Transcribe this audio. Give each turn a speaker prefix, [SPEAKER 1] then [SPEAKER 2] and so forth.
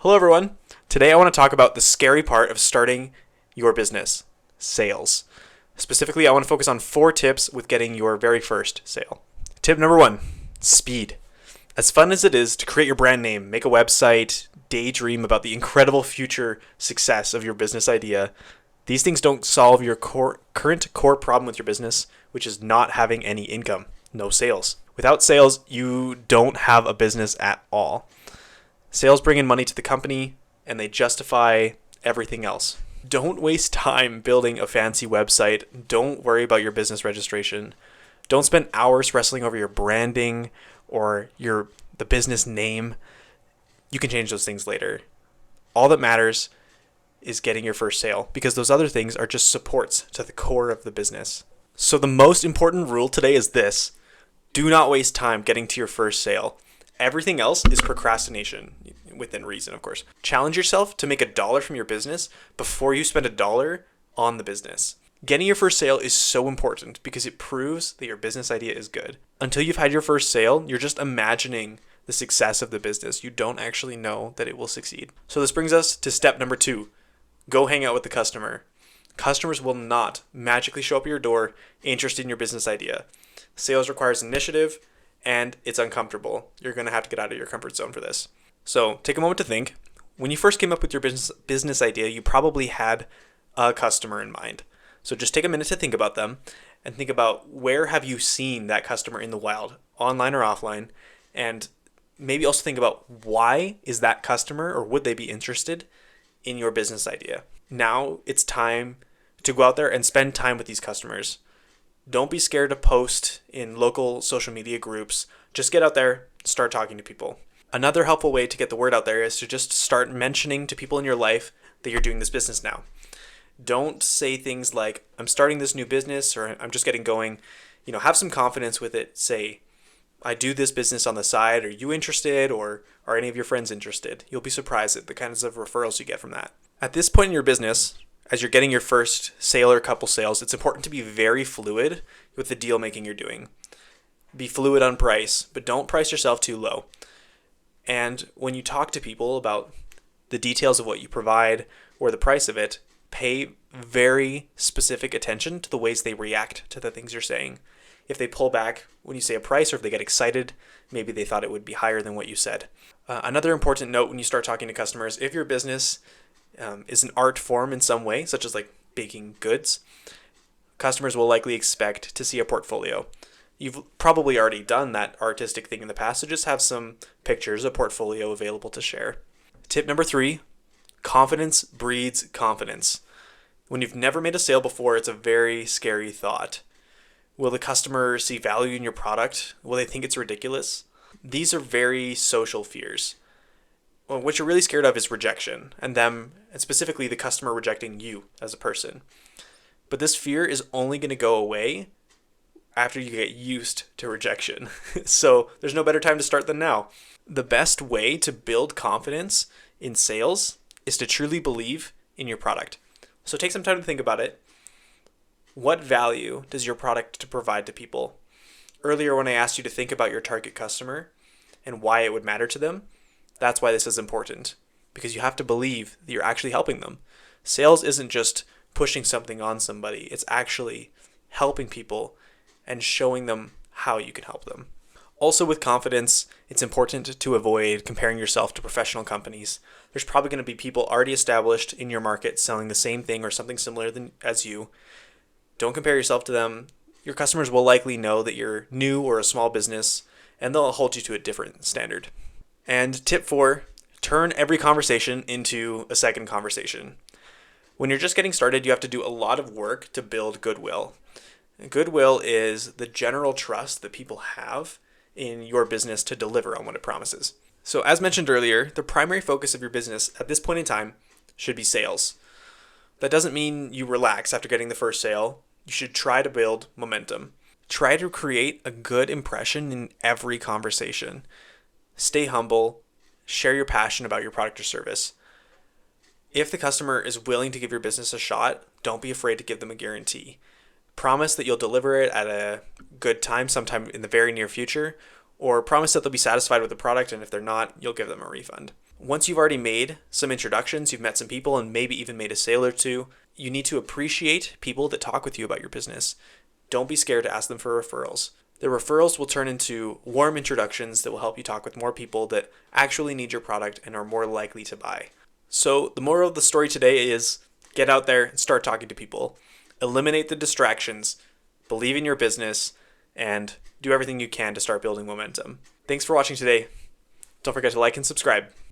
[SPEAKER 1] Hello, everyone. Today I want to talk about the scary part of starting your business, sales. Specifically, I want to focus on 4 tips with getting your very first sale. Tip number 1, speed. As fun as it is to create your brand name, make a website, daydream about the incredible future success of your business idea, these things don't solve your current core problem with your business, which is not having any income, no sales. Without sales, you don't have a business at all. Sales bring in money to the company, and they justify everything else. Don't waste time building a fancy website. Don't worry about your business registration. Don't spend hours wrestling over your branding or the business name. You can change those things later. All that matters is getting your first sale, because those other things are just supports to the core of the business. So the most important rule today is this: do not waste time getting to your first sale. Everything else is procrastination, within reason, of course. Challenge yourself to make $1 from your business before you spend $1 on the business. Getting your first sale is so important because it proves that your business idea is good. Until you've had your first sale, you're just imagining the success of the business. You don't actually know that it will succeed. So this brings us to step number 2. Go hang out with the customer. Customers will not magically show up at your door interested in your business idea. Sales requires initiative, and it's uncomfortable. You're going to have to get out of your comfort zone for this. So take a moment to think. When you first came up with your business idea, you probably had a customer in mind. So just take a minute to think about them and think about, where have you seen that customer in the wild, online or offline, and maybe also think about, why is that customer, or would they be interested in your business idea? Now it's time to go out there and spend time with these customers. Don't be scared to post in local social media groups. Just get out there, start talking to people. Another helpful way to get the word out there is to just start mentioning to people in your life that you're doing this business now. Don't say things like, I'm starting this new business, or I'm just getting going. Have some confidence with it. Say, I do this business on the side. Are you interested, or are any of your friends interested? You'll be surprised at the kinds of referrals you get from that. At this point in your business, as you're getting your first sale or couple sales, it's important to be very fluid with the deal making you're doing. Be fluid on price, but don't price yourself too low. And when you talk to people about the details of what you provide or the price of it, pay very specific attention to the ways they react to the things you're saying. If they pull back when you say a price, or if they get excited, maybe they thought it would be higher than what you said. Another important note when you start talking to customers: if your business is an art form in some way, such as like baking goods, customers will likely expect to see a portfolio. You've probably already done that artistic thing in the past, so just have some pictures, a portfolio available to share. Tip number 3, confidence breeds confidence. When you've never made a sale before, it's a very scary thought. Will the customer see value in your product? Will they think it's ridiculous? These are very social fears. Well, what you're really scared of is rejection, and specifically the customer rejecting you as a person. But this fear is only going to go away after you get used to rejection. So there's no better time to start than now. The best way to build confidence in sales is to truly believe in your product. So take some time to think about it. What value does your product provide to people? Earlier, when I asked you to think about your target customer and why it would matter to them, that's why this is important, because you have to believe that you're actually helping them. Sales isn't just pushing something on somebody. It's actually helping people and showing them how you can help them. Also, with confidence, it's important to avoid comparing yourself to professional companies. There's probably going to be people already established in your market selling the same thing or something similar as you. Don't compare yourself to them. Your customers will likely know that you're new or a small business, and they'll hold you to a different standard. And tip 4, turn every conversation into a second conversation. When you're just getting started, you have to do a lot of work to build goodwill. Goodwill is the general trust that people have in your business to deliver on what it promises. So as mentioned earlier, the primary focus of your business at this point in time should be sales. That doesn't mean you relax after getting the first sale. You should try to build momentum. Try to create a good impression in every conversation. Stay humble. Share your passion about your product or service. If the customer is willing to give your business a shot, don't be afraid to give them a guarantee. Promise that you'll deliver it at a good time sometime in the very near future, or promise that they'll be satisfied with the product, and if they're not, you'll give them a refund. Once you've already made some introductions, you've met some people, and maybe even made a sale or two, you need to appreciate people that talk with you about your business. Don't be scared to ask them for referrals. The referrals will turn into warm introductions that will help you talk with more people that actually need your product and are more likely to buy. So the moral of the story today is get out there and start talking to people. Eliminate the distractions, believe in your business, and do everything you can to start building momentum. Thanks for watching today. Don't forget to like and subscribe.